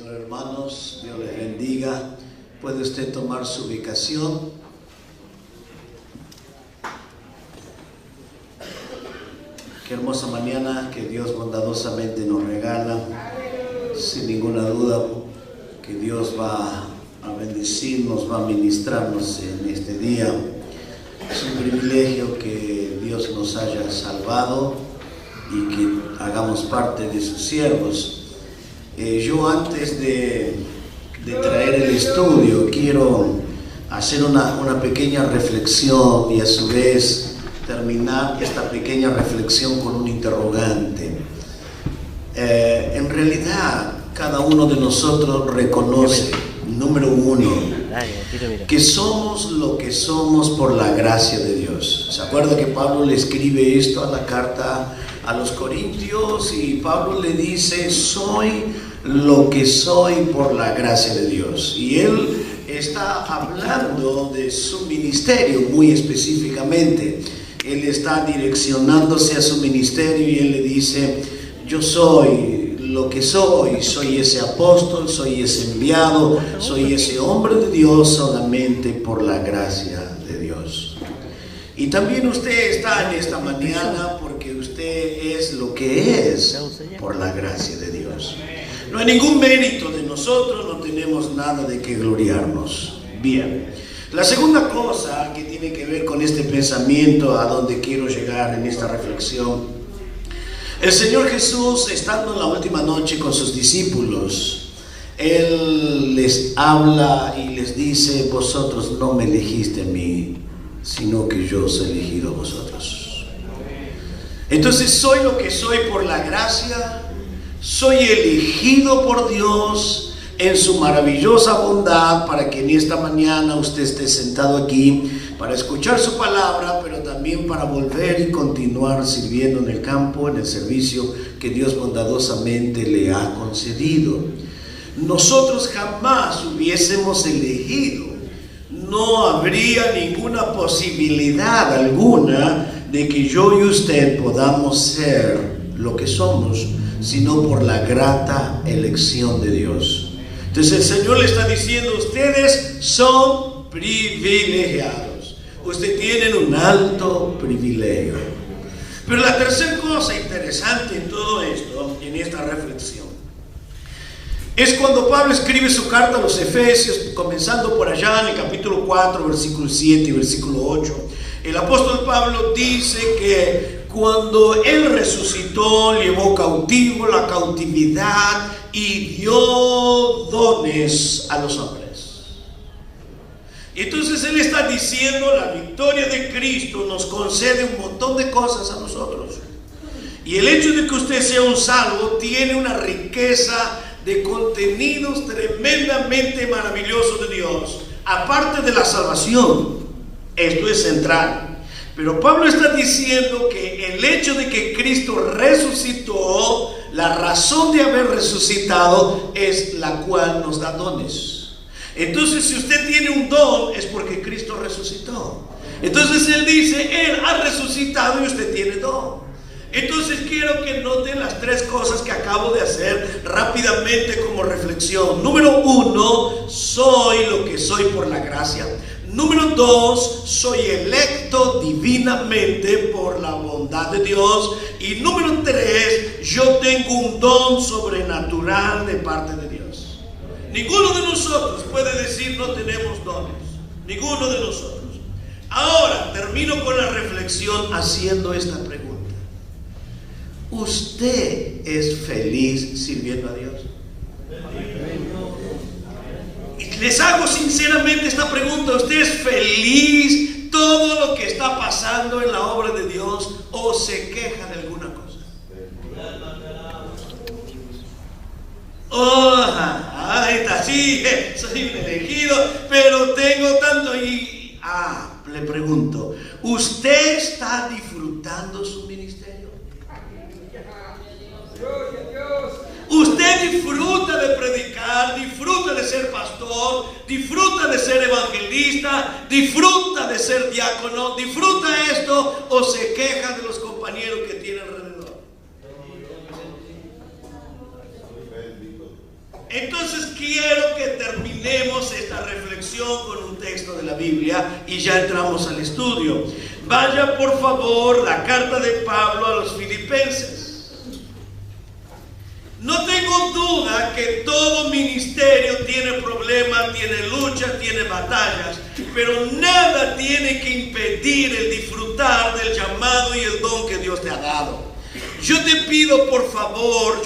Señor, hermanos. Dios les bendiga. Puede usted tomar su ubicación. Qué hermosa mañana que Dios bondadosamente nos regala. Sin ninguna duda que Dios va a bendecirnos, va a ministrarnos en este día. Es un privilegio que Dios nos haya salvado y que hagamos parte de sus siervos. Yo antes de traer el estudio quiero hacer una pequeña reflexión y a su vez terminar esta pequeña reflexión con un interrogante. En realidad cada uno de nosotros reconoce, número uno, que somos lo que somos por la gracia de Dios. ¿Se acuerda que Pablo le escribe esto a la carta a los Corintios? Y Pablo le dice: soy lo que soy por la gracia de Dios. Y él está hablando de su ministerio muy específicamente. Él está direccionándose a su ministerio y él le dice: yo soy lo que soy ese apóstol, soy ese enviado, soy ese hombre de Dios solamente por la gracia de Dios. Y también usted está en esta mañana porque usted es lo que es por la gracia de Dios. No hay ningún mérito de nosotros, no tenemos nada de que gloriarnos. Bien, la segunda cosa que tiene que ver con este pensamiento, a donde quiero llegar en esta reflexión: el Señor Jesús, estando en la última noche con sus discípulos, Él les habla y les dice: vosotros no me elegiste a mí, sino que yo os he elegido a vosotros. Entonces soy lo que soy por la gracia. Soy elegido por Dios en su maravillosa bondad para que en esta mañana usted esté sentado aquí para escuchar su palabra, pero también para volver y continuar sirviendo en el campo, en el servicio que Dios bondadosamente le ha concedido. Nosotros jamás hubiésemos elegido, no habría ninguna posibilidad alguna de que yo y usted podamos ser lo que somos, sino por la grata elección de Dios. Entonces el Señor le está diciendo: ustedes son privilegiados, ustedes tienen un alto privilegio. Pero la tercera cosa interesante en todo esto, en esta reflexión, es cuando Pablo escribe su carta a los Efesios, comenzando por allá en el capítulo 4, versículo 7 y versículo 8. El apóstol Pablo dice que cuando Él resucitó, llevó cautivo la cautividad y dio dones a los hombres. Entonces Él está diciendo: la victoria de Cristo nos concede un montón de cosas a nosotros. Y el hecho de que usted sea un salvo tiene una riqueza de contenidos tremendamente maravillosos de Dios, aparte de la salvación. Esto es central. Pero Pablo está diciendo que el hecho de que Cristo resucitó, la razón de haber resucitado es la cual nos da dones. Entonces, si usted tiene un don, es porque Cristo resucitó. Entonces Él dice: Él ha resucitado y usted tiene don. Entonces quiero que noten las tres cosas que acabo de hacer rápidamente como reflexión. Número uno, soy lo que soy por la gracia. Número dos, soy electo divinamente por la bondad de Dios. Y número tres, yo tengo un don sobrenatural de parte de Dios. Ninguno de nosotros puede decir no tenemos dones. Ninguno de nosotros. Ahora termino con la reflexión haciendo esta pregunta: ¿usted es feliz sirviendo a Dios? Les hago sinceramente esta pregunta: ¿usted es feliz todo lo que está pasando en la obra de Dios o se queja de alguna cosa? Está así, soy un elegido, pero tengo tanto y... le pregunto: ¿usted está disfrutando su ministerio? Usted disfruta de predicar, disfruta de ser pastor, disfruta de ser evangelista, disfruta de ser diácono, disfruta esto o se queja de los compañeros que tiene alrededor. Entonces quiero que terminemos esta reflexión con un texto de la Biblia y ya entramos al estudio. Vaya por favor la carta de Pablo a los Filipenses. No tengo duda que todo ministerio tiene problemas, tiene luchas, tiene batallas, pero nada tiene que impedir el disfrutar del llamado y el don que Dios te ha dado. Yo te pido por favor,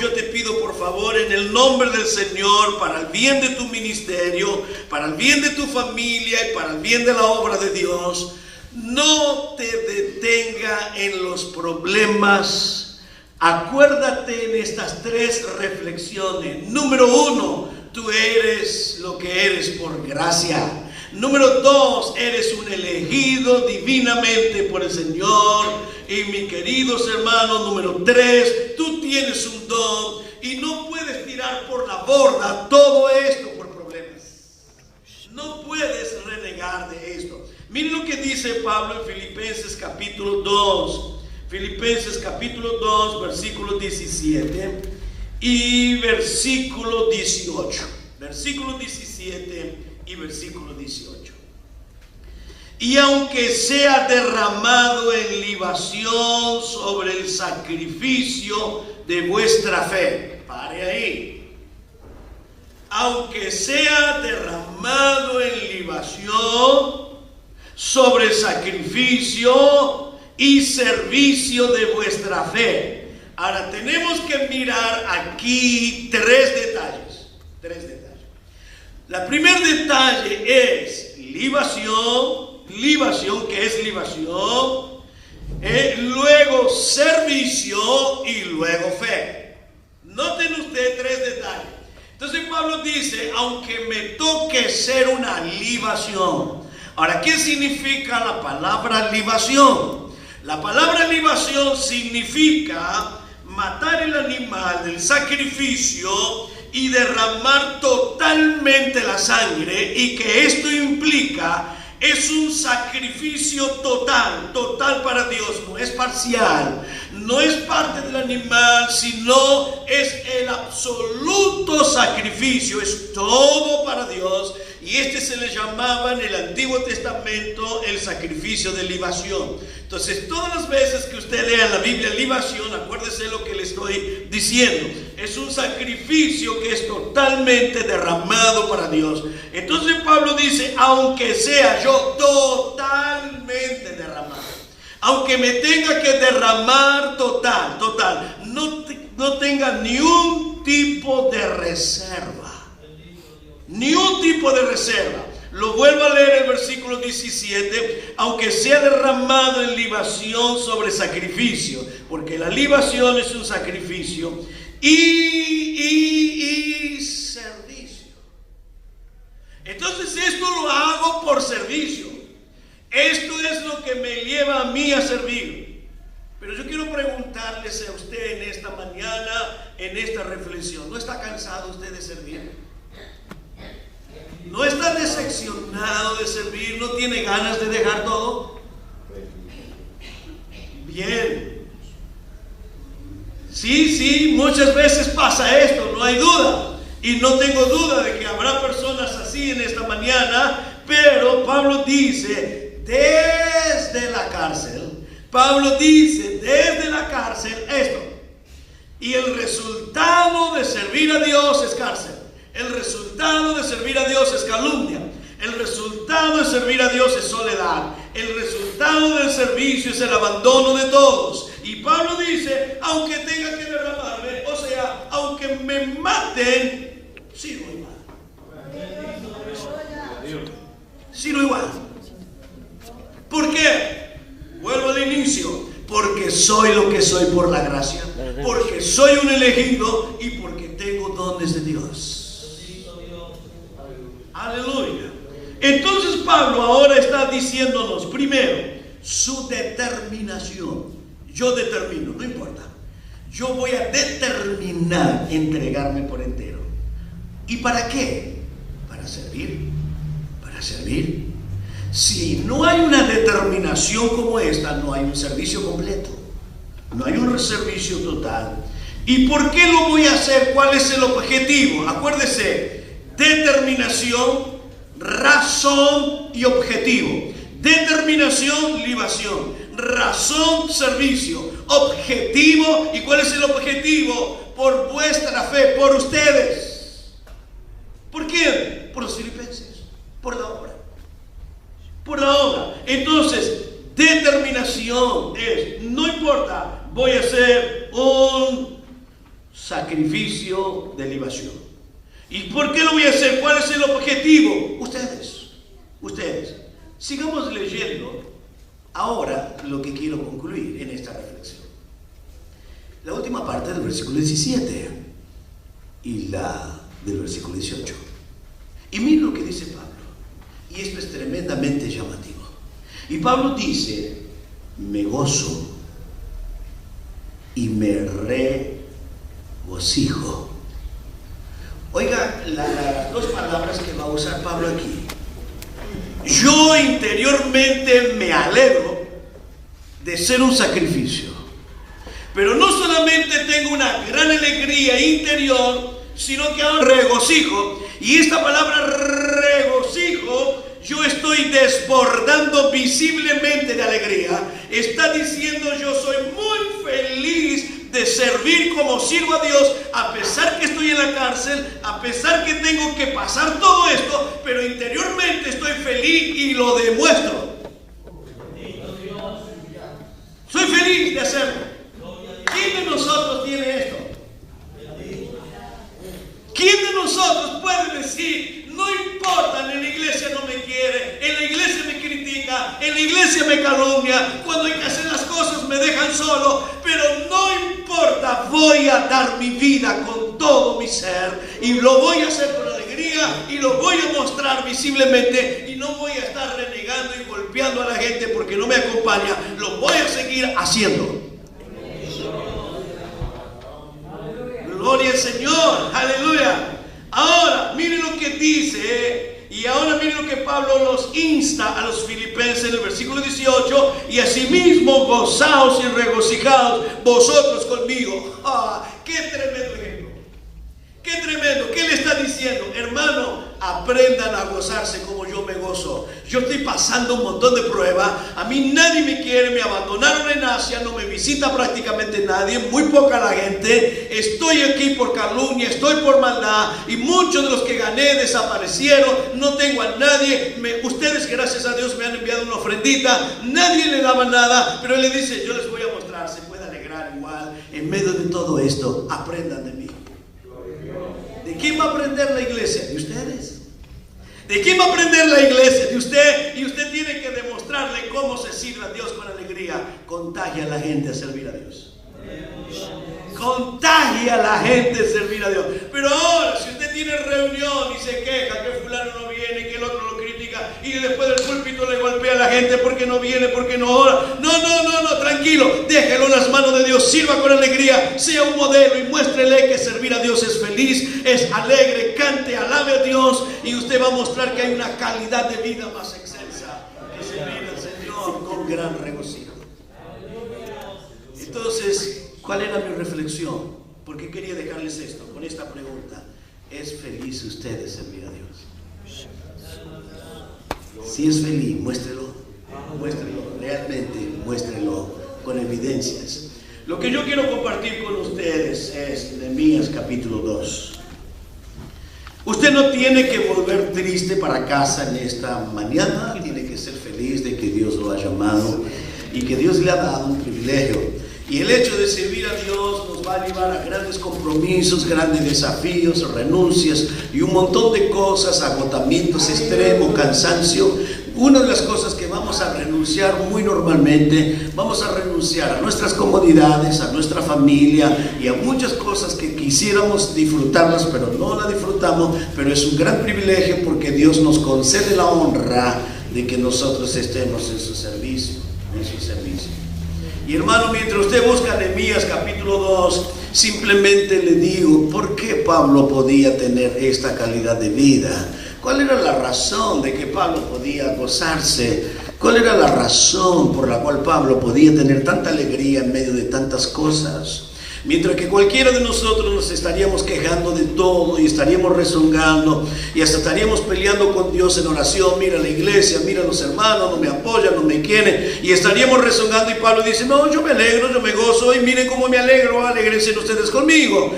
en el nombre del Señor, para el bien de tu ministerio, para el bien de tu familia y para el bien de la obra de Dios, no te detenga en los problemas. Acuérdate en estas 3 reflexiones. Número 1, tú eres lo que eres por gracia. Número 2, eres un elegido divinamente por el Señor. Y mis queridos hermanos, número 3, tú tienes un don y no puedes tirar por la borda todo esto por problemas. No puedes renegar de esto. Miren lo que dice Pablo en Filipenses capítulo 2. Filipenses capítulo 2, versículo 17 y versículo 18. Versículo 17 y versículo 18. Y aunque sea derramado en libación sobre el sacrificio de vuestra fe. Pare ahí. Aunque sea derramado en libación sobre el sacrificio y servicio de vuestra fe. Ahora tenemos que mirar aquí 3 detalles. 3 detalles. El primer detalle es libación. Libación, ¿qué es libación? Luego servicio y luego fe. Noten ustedes 3 detalles. Entonces Pablo dice, aunque me toque ser una libación. Ahora, ¿qué significa la palabra libación? La palabra libación significa matar el animal del sacrificio y derramar totalmente la sangre, y que esto implica es un sacrificio total para Dios, no es parcial, no es parte del animal, sino es el absoluto sacrificio, es todo para Dios. Y este se le llamaba en el Antiguo Testamento el sacrificio de libación. Entonces, todas las veces que usted lea en la Biblia libación, acuérdese lo que le estoy diciendo. Es un sacrificio que es totalmente derramado para Dios. Entonces Pablo dice, aunque sea yo totalmente derramado, aunque me tenga que derramar total, no tenga ni un tipo de reserva. Ni un tipo de reserva. Lo vuelvo a leer el versículo 17. Aunque sea derramado en libación sobre sacrificio, porque la libación es un sacrificio, y servicio. Entonces esto lo hago por servicio. Esto es lo que me lleva a mí a servir. Pero yo quiero preguntarles a usted en esta mañana, en esta reflexión, ¿no está cansado usted de servir? ¿No está decepcionado de servir? ¿No tiene ganas de dejar todo? Bien. Sí, muchas veces pasa esto, no hay duda. Y no tengo duda de que habrá personas así en esta mañana. Pero Pablo dice, desde la cárcel. Pablo dice, desde la cárcel esto. Y el resultado de servir a Dios es cárcel. El resultado de servir a Dios es calumnia. El resultado de servir a Dios es soledad. El resultado del servicio es el abandono de todos. Y Pablo dice, aunque tenga que derramarme, o sea, aunque me maten, sirvo igual. Sirvo igual. ¿Por qué? Vuelvo al inicio. Porque soy lo que soy por la gracia. Porque soy un elegido y porque tengo dones de Dios. Aleluya. Entonces Pablo ahora está diciéndonos, primero, su determinación. Yo determino, no importa. Yo voy a determinar entregarme por entero. ¿Y para qué? Para servir. Para servir. Si no hay una determinación como esta, no hay un servicio completo. No hay un servicio total. ¿Y por qué lo voy a hacer? ¿Cuál es el objetivo? Acuérdese, determinación, razón y objetivo. Determinación, libación. Razón, servicio. Objetivo. ¿Y cuál es el objetivo? Por vuestra fe, por ustedes. ¿Por quién? Por los filipenses. Por la obra. Por la obra. Entonces, determinación es, no importa, voy a hacer un sacrificio de libación. ¿Y por qué lo voy a hacer? ¿Cuál es el objetivo? Ustedes. Sigamos leyendo ahora lo que quiero concluir en esta reflexión. La última parte del versículo 17 y la del versículo 18. Y miren lo que dice Pablo. Y esto es tremendamente llamativo. Y Pablo dice, me gozo y me regocijo. Oiga, las dos palabras que va a usar Pablo aquí. Yo interiormente me alegro de ser un sacrificio. Pero no solamente tengo una gran alegría interior, sino que ahora regocijo. Y esta palabra regocijo, yo estoy desbordando visiblemente de alegría. Está diciendo, yo soy muy feliz de servir como sirvo a Dios, a pesar que estoy en la cárcel, a pesar que tengo que pasar todo esto, pero interiormente estoy feliz y lo demuestro. Soy feliz de hacerlo. ¿Quién de nosotros tiene esto? ¿Quién de nosotros puede decir, no importa, en la iglesia no me quiere, en la iglesia me critica, en la iglesia me calumnia, cuando hay que hacer las cosas me dejan solo, pero no importa, voy a dar mi vida con todo mi ser y lo voy a hacer con alegría y lo voy a mostrar visiblemente y no voy a estar renegando y golpeando a la gente porque no me acompaña, lo voy a seguir haciendo. Gloria al Señor, aleluya. Ahora, miren lo que dice, y ahora miren lo que Pablo los insta a los filipenses en el versículo 18, y asimismo gozaos y regocijaos vosotros conmigo. ¡Qué tremendo ejemplo! ¡Qué tremendo! ¿Qué le está diciendo? Hermano, aprendan a gozarse como yo me gozo. Yo estoy pasando un montón de pruebas. A mí nadie me quiere, me abandonaron en Asia, no me visita prácticamente nadie, muy poca la gente. Estoy aquí por calumnia, estoy por maldad, y muchos de los que gané desaparecieron. No tengo a nadie. Ustedes, gracias a Dios, me han enviado una ofrendita. Nadie le daba nada, pero él le dice, yo les voy a mostrar, se puede alegrar igual. En medio de todo esto, aprendan de mí. ¿De quién va a aprender la iglesia? De ustedes. ¿De quién va a aprender la iglesia? De usted. Y usted tiene que demostrarle cómo se sirve a Dios con alegría. Contagia a la gente a servir a Dios. Contagia a la gente a servir a Dios. Pero ahora, si usted tiene reunión y se queja que fulano no viene, que el otro lo critica, y después del púlpito le golpea a la gente porque no viene, porque no ora. No, tranquilo. Déjelo en las manos de Dios. Sirva con alegría. Sea un modelo y muéstrele que servir a Dios es feliz, es alegre. Cante, alabe a Dios, y usted va a mostrar que hay una calidad de vida más excelsa que servir al Señor con gran regocijo. Entonces, ¿cuál era mi reflexión? Porque quería dejarles esto con esta pregunta. ¿Es feliz usted de servir a Dios? Si es feliz, muéstrelo, realmente muéstrelo con evidencias. Lo que yo quiero compartir con ustedes es Nehemías capítulo 2. Usted no tiene que volver triste para casa en esta mañana, tiene que ser feliz de que Dios lo ha llamado y que Dios le ha dado un privilegio. Y el hecho de servir a Dios nos va a llevar a grandes compromisos, grandes desafíos, renuncias y un montón de cosas, agotamientos extremos, cansancio. Una de las cosas que vamos a renunciar muy normalmente, vamos a renunciar a nuestras comodidades, a nuestra familia y a muchas cosas que quisiéramos disfrutarlas, pero no la disfrutamos. Pero es un gran privilegio porque Dios nos concede la honra de que nosotros estemos en su servicio, Y hermano, mientras usted busca Nehemías capítulo 2, simplemente le digo, ¿por qué Pablo podía tener esta calidad de vida? ¿Cuál era la razón de que Pablo podía gozarse? ¿Cuál era la razón por la cual Pablo podía tener tanta alegría en medio de tantas cosas? Mientras que cualquiera de nosotros nos estaríamos quejando de todo y estaríamos rezongando y hasta estaríamos peleando con Dios en oración. Mira la iglesia, mira los hermanos, no me apoyan, no me quieren, y estaríamos rezongando. Y Pablo dice: no, yo me alegro, yo me gozo, y miren cómo me alegro, alégrense ustedes conmigo.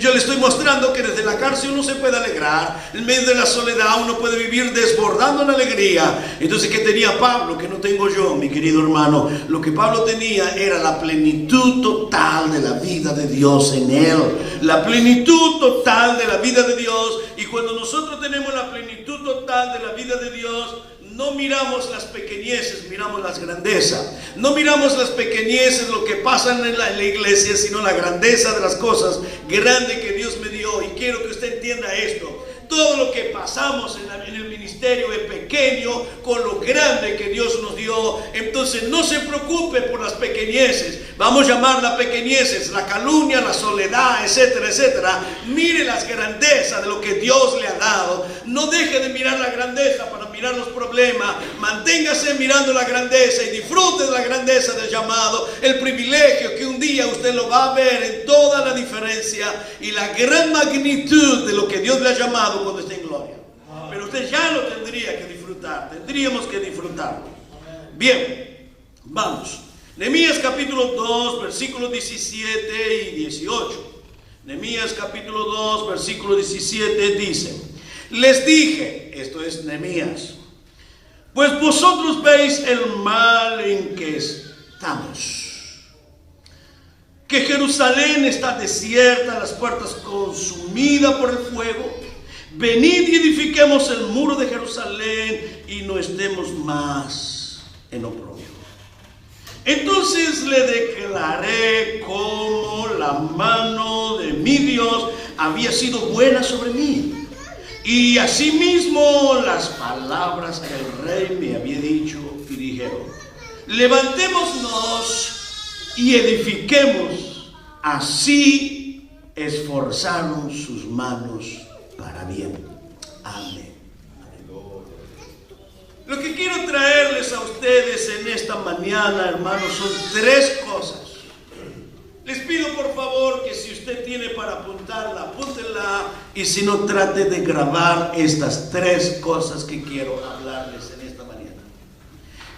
Yo les estoy mostrando que desde la cárcel uno se puede alegrar, en medio de la soledad uno puede vivir desbordando en alegría. Entonces, ¿qué tenía Pablo que no tengo yo, mi querido hermano? Lo que Pablo tenía era la plenitud total de la vida de Dios en él, la plenitud total de la vida de Dios. Y cuando nosotros tenemos la plenitud total de la vida de Dios, no miramos las pequeñeces, miramos las grandezas. No miramos las pequeñeces, lo que pasa en la iglesia, sino la grandeza de las cosas grandes que Dios me dio. Y quiero que usted entienda esto: todo lo que pasamos en el ministerio es pequeño con lo grande que Dios nos dio. Entonces no se preocupe por las pequeñeces. Vamos a llamarlas pequeñeces: la calumnia, la soledad, etcétera, etcétera. Mire las grandezas de lo que Dios le ha dado. No deje de mirar la grandeza para mirar los problemas. Manténgase mirando la grandeza y disfrute de la grandeza del llamado, el privilegio que un día usted lo va a ver en toda la diferencia y la gran magnitud de lo que Dios le ha llamado cuando esté en gloria. Pero usted ya lo tendría que disfrutar, tendríamos que disfrutarlo. Bien, vamos. Nehemías capítulo 2, versículos 17 y 18. Nehemías capítulo 2, versículo 17 dice: les dije, esto es Nehemías, pues vosotros veis el mal en que estamos, que Jerusalén está desierta, las puertas consumidas por el fuego. Venid y edifiquemos el muro de Jerusalén y no estemos más en oprobio. Entonces le declaré cómo la mano de mi Dios había sido buena sobre mí, y asimismo las palabras que el rey me había dicho, y dijeron: levantémonos y edifiquemos. Así esforzaron sus manos para bien. Amén. Lo que quiero traerles a ustedes en esta mañana, hermanos, son tres cosas. Les pido por favor que si usted tiene para apuntarla, apúntela, y si no, trate de grabar estas tres cosas que quiero hablarles en esta mañana.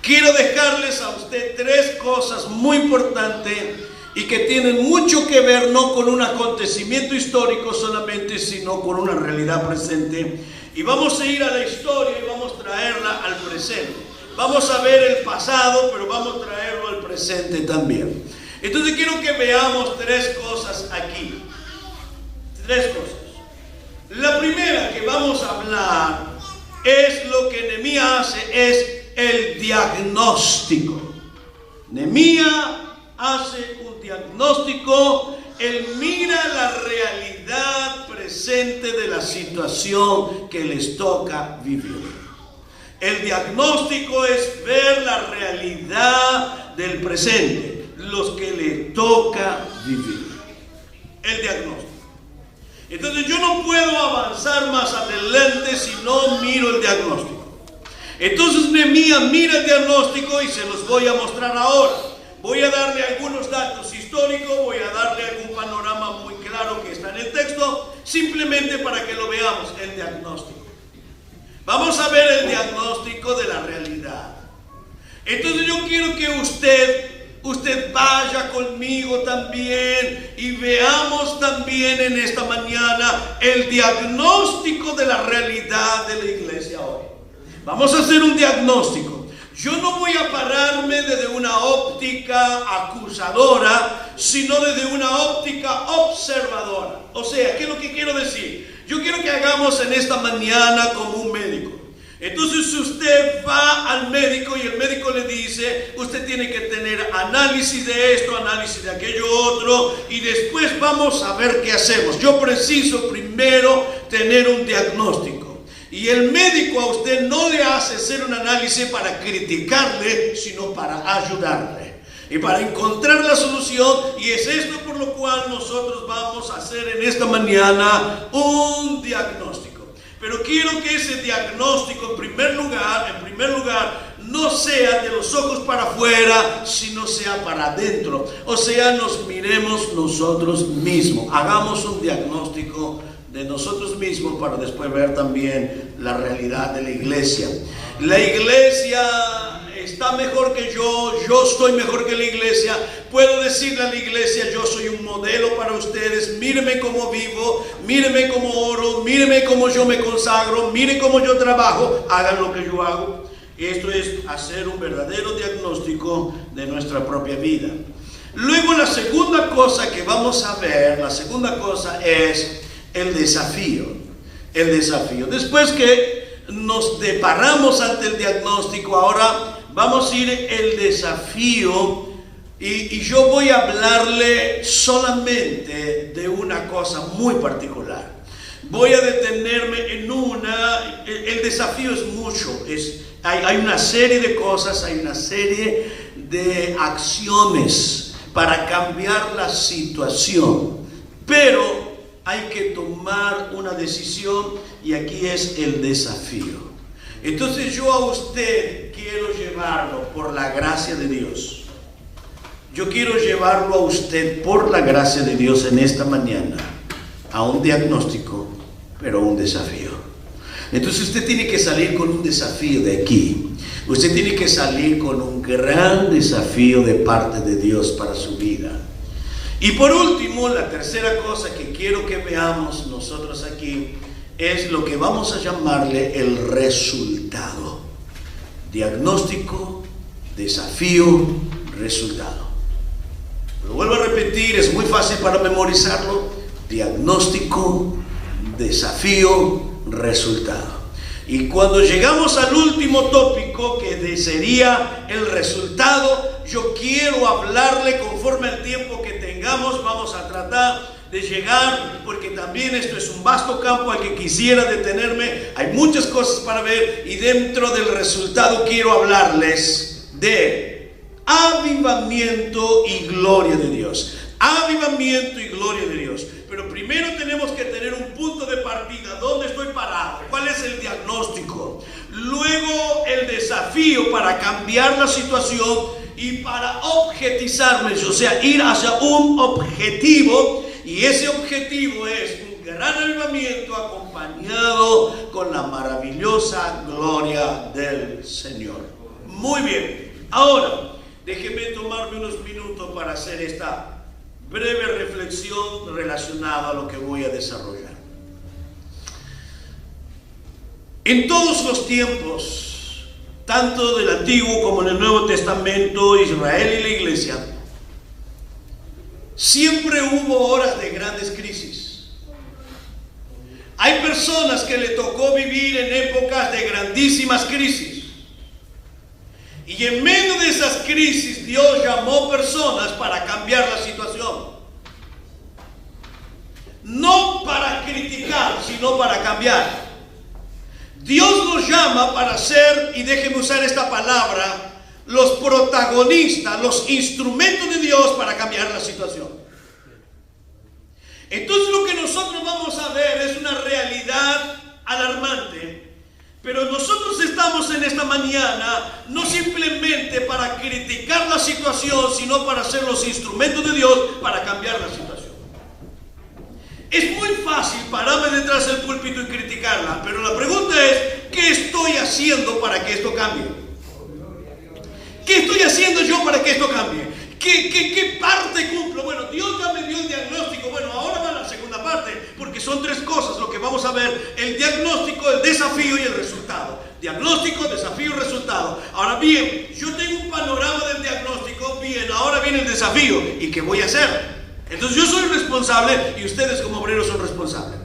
Quiero dejarles a usted tres cosas muy importantes y que tienen mucho que ver no con un acontecimiento histórico solamente, sino con una realidad presente. Y vamos a ir a la historia y vamos a traerla al presente. Vamos a ver el pasado, pero vamos a traerlo al presente también. Entonces quiero que veamos tres cosas aquí. Tres cosas. La primera que vamos a hablar es lo que Nehemías hace, es el diagnóstico. Nehemías hace un diagnóstico. Él mira la realidad presente de la situación que les toca vivir. El diagnóstico es ver la realidad del presente, los que le toca vivir. El diagnóstico. Entonces yo no puedo avanzar más adelante si no miro el diagnóstico. Entonces Nehemías mira el diagnóstico y se los voy a mostrar ahora. Voy a darle algunos datos históricos, voy a darle algún panorama muy claro que está en el texto, simplemente para que lo veamos, el diagnóstico. Vamos a ver el diagnóstico de la realidad. Entonces yo quiero que usted vaya conmigo también y veamos también en esta mañana el diagnóstico de la realidad de la iglesia hoy. Vamos a hacer un diagnóstico. Yo no voy a pararme desde una óptica acusadora, sino desde una óptica observadora. O sea, ¿qué es lo que quiero decir? Yo quiero que hagamos en esta mañana como un médico. Entonces, si usted va al médico y el médico le dice, usted tiene que tener análisis de esto, análisis de aquello otro, y después vamos a ver qué hacemos. Yo preciso primero tener un diagnóstico. Y el médico a usted no le hace hacer un análisis para criticarle, sino para ayudarle y para encontrar la solución. Y es esto por lo cual nosotros vamos a hacer en esta mañana un diagnóstico. Pero quiero que ese diagnóstico, en primer lugar, no sea de los ojos para afuera, sino sea para adentro. O sea, nos miremos nosotros mismos, hagamos un diagnóstico de nosotros mismos para después ver también la realidad de la iglesia. La iglesia está mejor que yo estoy mejor que la iglesia. Puedo decirle a la iglesia, yo soy un modelo para ustedes, mírenme cómo vivo, mírenme cómo oro, mírenme cómo yo me consagro, miren cómo yo trabajo, hagan lo que yo hago. Esto es hacer un verdadero diagnóstico de nuestra propia vida. Luego la segunda cosa que vamos a ver, la segunda cosa es el desafío. El desafío. Después que nos deparamos ante el diagnóstico, ahora vamos a ir el desafío, y yo voy a hablarle solamente de una cosa muy particular. Voy a detenerme en una. El desafío es mucho, hay una serie de cosas, hay una serie de acciones para cambiar la situación, pero hay que tomar una decisión, y aquí es el desafío. Entonces yo a usted quiero llevarlo por la gracia de Dios. Yo quiero llevarlo a usted por la gracia de Dios en esta mañana a un diagnóstico, pero a un desafío. Entonces usted tiene que salir con un desafío de aquí. Usted tiene que salir con un gran desafío de parte de Dios para su vida. Y por último, la tercera cosa que quiero que veamos nosotros aquí es lo que vamos a llamarle el resultado. Diagnóstico, desafío, resultado. Lo vuelvo a repetir, es muy fácil para memorizarlo. Diagnóstico, desafío, resultado. Y cuando llegamos al último tópico, que sería el resultado, yo quiero hablarle conforme al tiempo que tengamos. Vamos a tratar de llegar, porque también esto es un vasto campo al que quisiera detenerme. Hay muchas cosas para ver, y dentro del resultado quiero hablarles de avivamiento y gloria de Dios. Avivamiento y gloria de Dios. Pero primero tenemos que tener un punto de partida. ¿Dónde estoy parado? ¿Cuál es el diagnóstico? Luego el desafío para cambiar la situación y para objetizarme, o sea, ir hacia un objetivo. Y ese objetivo es un gran avivamiento acompañado con la maravillosa gloria del Señor. Muy bien. Ahora, déjeme tomarme unos minutos para hacer esta breve reflexión relacionada a lo que voy a desarrollar. En todos los tiempos, tanto del Antiguo como en el Nuevo Testamento, Israel y la iglesia, siempre hubo horas de grandes crisis. Hay personas que le tocó vivir en épocas de grandísimas crisis. Y en medio de esas crisis, Dios llamó personas para cambiar la situación. No para criticar, sino para cambiar. Dios nos llama para ser, y déjenme usar esta palabra, los protagonistas, los instrumentos de Dios para cambiar la situación. Entonces lo que nosotros vamos a ver es una realidad alarmante. Pero nosotros estamos en esta mañana no simplemente para criticar la situación, sino para ser los instrumentos de Dios para cambiar la situación. Es muy fácil pararme detrás del púlpito y criticarla, pero la pregunta es, ¿qué estoy haciendo para que esto cambie? ¿Qué estoy haciendo yo para que esto cambie? ¿Qué parte cumplo? Bueno, Dios ya me dio el diagnóstico. Bueno, ahora va la segunda parte, porque son tres cosas lo que vamos a ver: el diagnóstico, el desafío y el resultado. Diagnóstico, desafío, resultado. Ahora bien, yo tengo un panorama del diagnóstico. Bien, ahora viene el desafío. ¿Y qué voy a hacer? Entonces yo soy responsable y ustedes como obreros son responsables.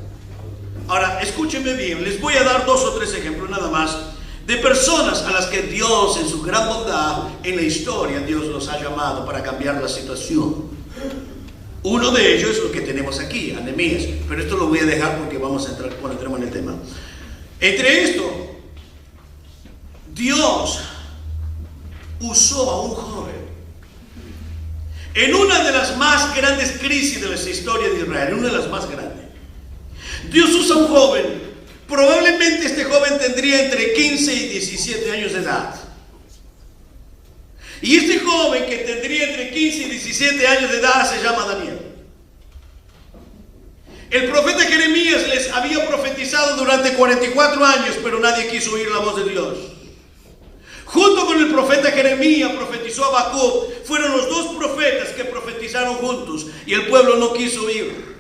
Ahora, escúchenme bien, les voy a dar 2 o 3 ejemplos nada más de personas a las que Dios, en su gran bondad, en la historia, Dios los ha llamado para cambiar la situación. Uno de ellos es lo que tenemos aquí, a Nehemías, pero esto lo voy a dejar porque vamos a entrar cuando entremos en el tema. Entre esto, Dios usó a un joven en una de las más grandes crisis de la historia de Israel, una de las más grandes. Dios usa a un joven. Probablemente este joven tendría entre 15 y 17 años de edad. Y este joven que tendría entre 15 y 17 años de edad se llama Daniel. El profeta Jeremías les había profetizado durante 44 años, pero nadie quiso oír la voz de Dios. Junto con el profeta Jeremías profetizó Habacuc. Fueron los dos profetas que profetizaron juntos y el pueblo no quiso oír.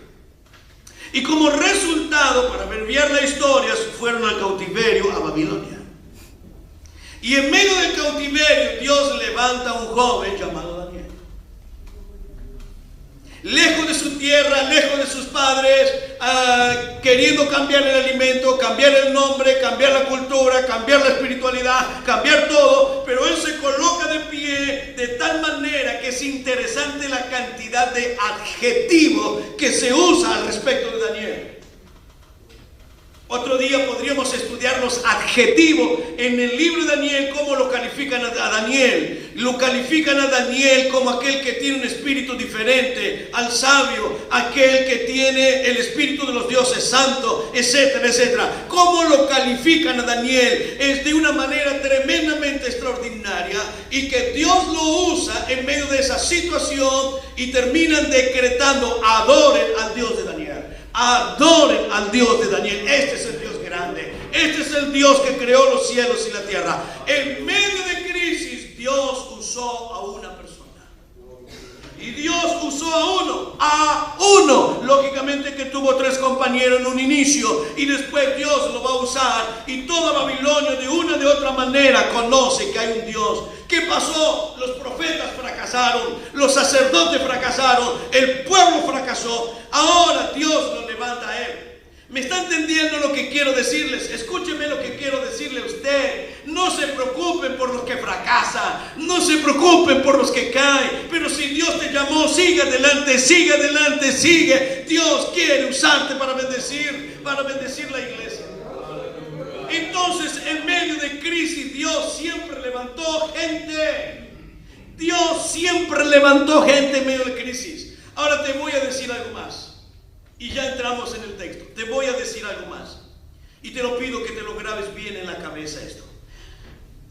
Y como resultado, para abreviar la historia, fueron al cautiverio a Babilonia. Y en medio del cautiverio Dios levanta a un joven llamado Daniel. Lejos de su tierra, lejos de sus padres, queriendo cambiar el alimento, cambiar el nombre, cambiar la cultura, cambiar la espiritualidad, cambiar todo, pero él se coloca de pie de tal manera que es interesante la cantidad de adjetivos que se usa al respecto de Daniel. Otro día podríamos estudiar los adjetivos en el libro de Daniel, cómo lo califican a Daniel. Lo califican a Daniel como aquel que tiene un espíritu diferente al sabio, aquel que tiene el espíritu de los dioses santos, etcétera, etcétera. ¿Cómo lo califican a Daniel? Es de una manera tremendamente extraordinaria y que Dios lo usa en medio de esa situación y terminan decretando: adoren al Dios de Daniel. Adoren al Dios de Daniel. Este es el Dios grande. Este es el Dios que creó los cielos y la tierra. En medio de crisis, Dios usó a una persona. Y Dios usó a uno. Lógicamente que tuvo 3 compañeros en un inicio. Y después Dios lo va a usar. Y toda Babilonia de una de otra manera conoce que hay un Dios. ¿Qué pasó? Los profetas fracasaron, los sacerdotes fracasaron, el pueblo fracasó. Ahora Dios lo levanta a él. ¿Me está entendiendo lo que quiero decirles? Escúcheme lo que quiero decirle a usted. No se preocupen por los que fracasan, no se preocupen por los que caen. Pero si Dios te llamó, sigue adelante, sigue adelante, sigue. Dios quiere usarte para bendecir la iglesia. Entonces, en medio de crisis, Dios siempre levantó gente. Dios siempre levantó gente en medio de crisis. Ahora te voy a decir algo más. Y ya entramos en el texto. Te voy a decir algo más. Y te lo pido que te lo grabes bien en la cabeza esto.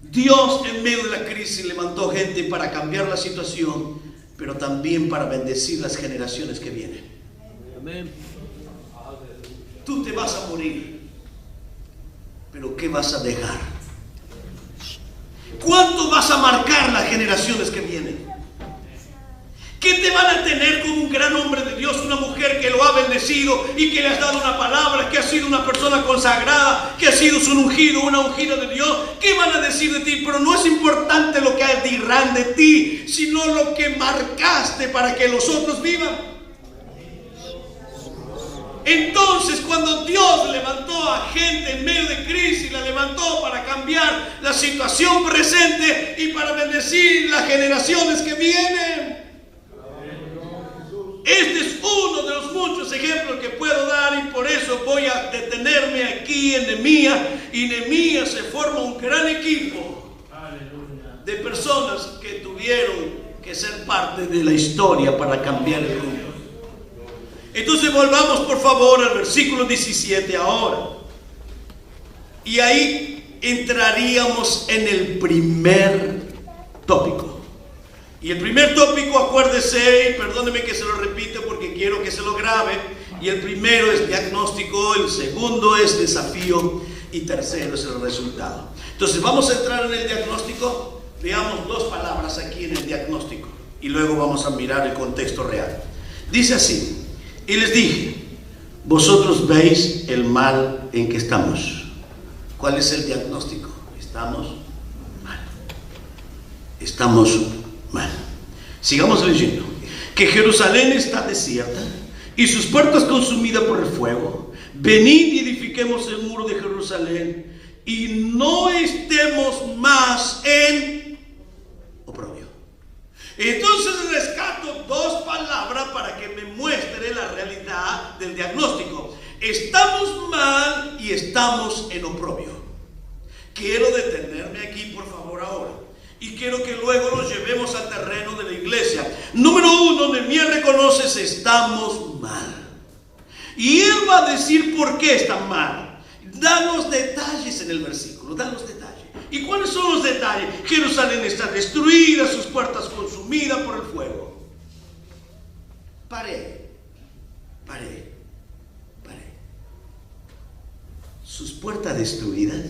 Dios en medio de la crisis levantó gente para cambiar la situación, pero también para bendecir las generaciones que vienen. Amén. Tú te vas a morir, pero ¿qué vas a dejar? ¿Cuánto vas a marcar las generaciones que vienen? ¿Qué te van a tener como un gran hombre de Dios, una mujer que lo ha bendecido y que le has dado una palabra, que ha sido una persona consagrada, que ha sido un ungido, una ungida de Dios? ¿Qué van a decir de ti? Pero no es importante lo que dirán de ti, sino lo que marcaste para que los otros vivan. Entonces, cuando Dios levantó a gente en medio de crisis, la levantó para cambiar la situación presente y para bendecir las generaciones que vienen. Este es uno de los muchos ejemplos que puedo dar, y por eso voy a detenerme aquí en Nehemías. Y Nehemías se forma un gran equipo de personas que tuvieron que ser parte de la historia para cambiar el rumbo. Entonces volvamos por favor al versículo 17 ahora. Y ahí entraríamos en el primer tópico. Y el primer tópico, acuérdese, y perdóneme que se lo repita porque quiero que se lo grabe. Y el primero es diagnóstico, el segundo es desafío y tercero es el resultado. Entonces vamos a entrar en el diagnóstico. Veamos 2 palabras aquí en el diagnóstico y luego vamos a mirar el contexto real. Dice así: y les dije, vosotros veis el mal en que estamos. ¿Cuál es el diagnóstico? Estamos mal. Estamos mal. Sigamos leyendo. Que Jerusalén está desierta y sus puertas consumidas por el fuego. Venid y edifiquemos el muro de Jerusalén y no estemos más en oprobio. Entonces rescato 2 palabras para que me muestre la realidad del diagnóstico. Estamos mal y estamos en oprobio. Quiero detenerme aquí por favor ahora, y quiero que luego lo llevemos al terreno de la iglesia. Número 1, Nehemías reconoce: estamos mal. Y él va a decir por qué están mal. Da los detalles en el versículo, da los detalles. ¿Y cuáles son los detalles? Jerusalén está destruida, sus puertas consumidas por el fuego. Pare. Sus puertas destruidas.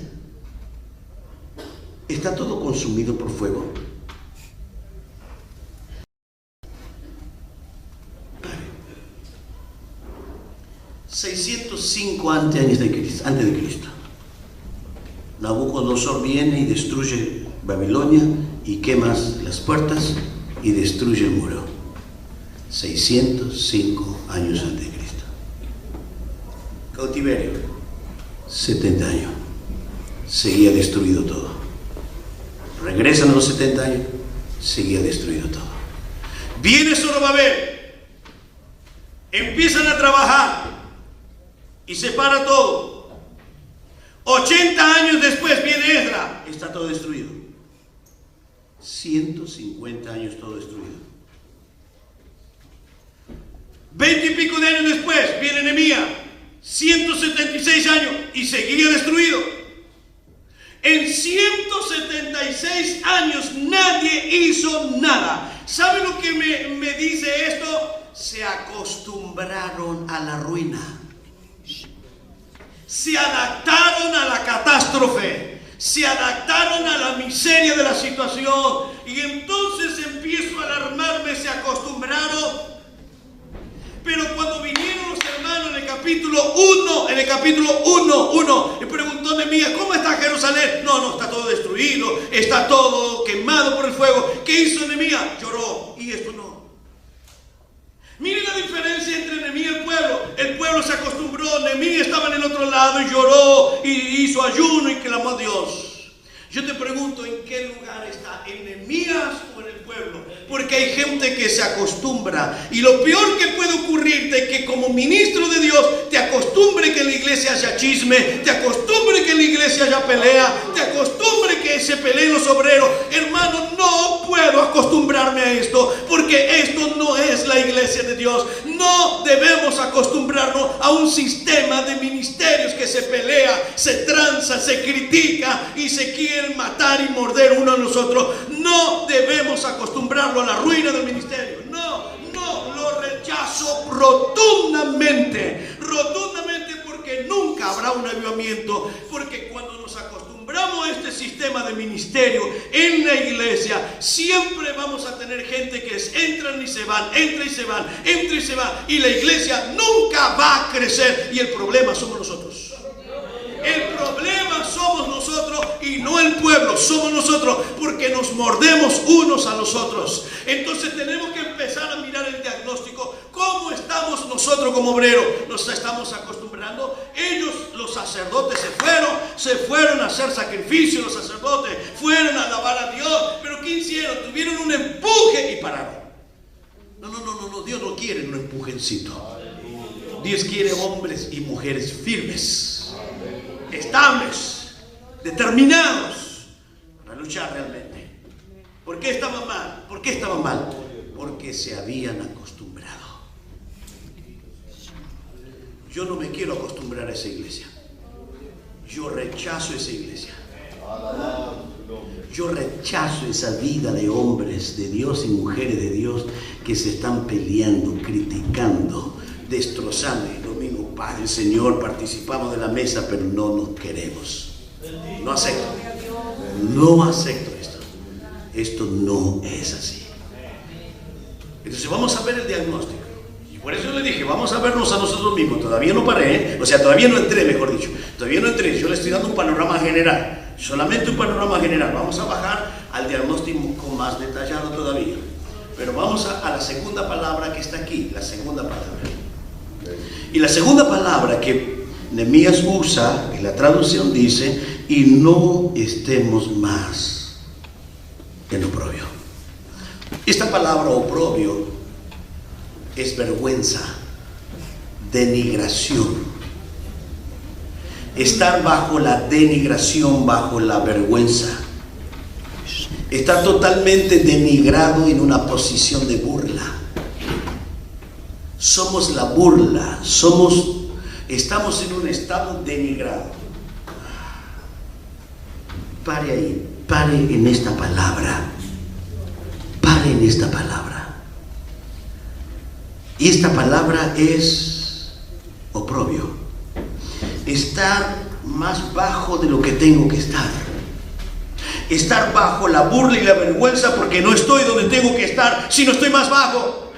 ¿Está todo consumido por fuego? 605 antes de Cristo. Nabucodonosor viene y destruye Babilonia y quema las puertas y destruye el muro. 605 años antes de Cristo. Cautiverio, 70 años. Seguía destruido todo. Regresan a los 70 años, seguía destruido todo. Viene Zorobabel, empiezan a trabajar y se para todo. 80 años después viene Esdra, está todo destruido. 150 años todo destruido. 20 y pico de años después viene Nehemías, 176 años y seguía destruido. En 176 años nadie hizo nada. ¿Sabe lo que me dice esto? Se acostumbraron a la ruina. Se adaptaron a la catástrofe. Se adaptaron a la miseria de la situación. Y entonces empiezo a alarmarme, se acostumbraron. Pero cuando vinieron los hermanos en el capítulo 1, le preguntó Nehemías, ¿cómo está Jerusalén? No, está todo destruido, está todo quemado por el fuego. ¿Qué hizo Nehemías? Lloró. Y esto no. Miren la diferencia entre Nehemías y el pueblo. El pueblo se acostumbró, Nehemías estaba en el otro lado y lloró y hizo ayuno y clamó a Dios. Yo te pregunto, ¿en qué lugar está? ¿En Nehemías o en el pueblo? Porque hay gente que se acostumbra. Y lo peor que puede ocurrirte es que como ministro de Dios te acostumbre que en la iglesia haya chisme, te acostumbre que en la iglesia haya pelea, te acostumbre que se peleen los obreros. Hermano, no puedo acostumbrarme a esto, porque esto no es la iglesia de Dios. No debemos acostumbrarnos a un sistema de ministerios que se pelea, se tranza, se critica y se quiere matar y morder uno a nosotros. No debemos acostumbrarlo a la ruina del ministerio. No, lo rechazo rotundamente, porque nunca habrá un avivamiento. Porque cuando nos acostumbramos a este sistema de ministerio en la iglesia, siempre vamos a tener gente que entran y se van, entra y se van, y la iglesia nunca va a crecer. Y el problema somos nosotros. El problema somos nosotros y no el pueblo, somos nosotros, porque nos mordemos unos a los otros. Entonces tenemos que empezar a mirar el diagnóstico. ¿Cómo estamos nosotros como obreros? ¿Nos estamos acostumbrando? Ellos, los sacerdotes, se fueron a hacer sacrificios, los sacerdotes fueron a alabar a Dios. ¿Pero qué hicieron? Tuvieron un empuje y pararon. No, Dios no quiere un empujencito. Dios quiere hombres y mujeres firmes, estables, determinados para luchar realmente. ¿Por qué estaban mal? Porque se habían acostumbrado. Yo no me quiero acostumbrar a esa iglesia. Yo rechazo esa iglesia. Yo rechazo esa vida de hombres de Dios y mujeres de Dios que se están peleando, criticando, destrozando. Y lo mismo, Padre, Señor, participamos de la mesa, pero no nos queremos. No acepto esto. Esto no es así. Entonces vamos a ver el diagnóstico. Y por eso le dije, vamos a vernos a nosotros mismos. Todavía no paré, todavía no entré, mejor dicho. Todavía no entré. Yo le estoy dando un panorama general. Solamente un panorama general. Vamos a bajar al diagnóstico más detallado todavía. Pero vamos a la segunda palabra que está aquí. La segunda palabra. Y la segunda palabra que Nehemías usa, en la traducción dice, y no estemos más en oprobio. Esta palabra oprobio es vergüenza, denigración. Estar bajo la denigración, bajo la vergüenza. Estar totalmente denigrado en una posición de burla. Somos la burla, estamos en un estado denigrado. pare ahí, pare en esta palabra, pare en esta palabra. Y esta palabra es oprobio, estar más bajo de lo que tengo que estar bajo la burla y la vergüenza porque no estoy donde tengo que estar, sino estoy más bajo.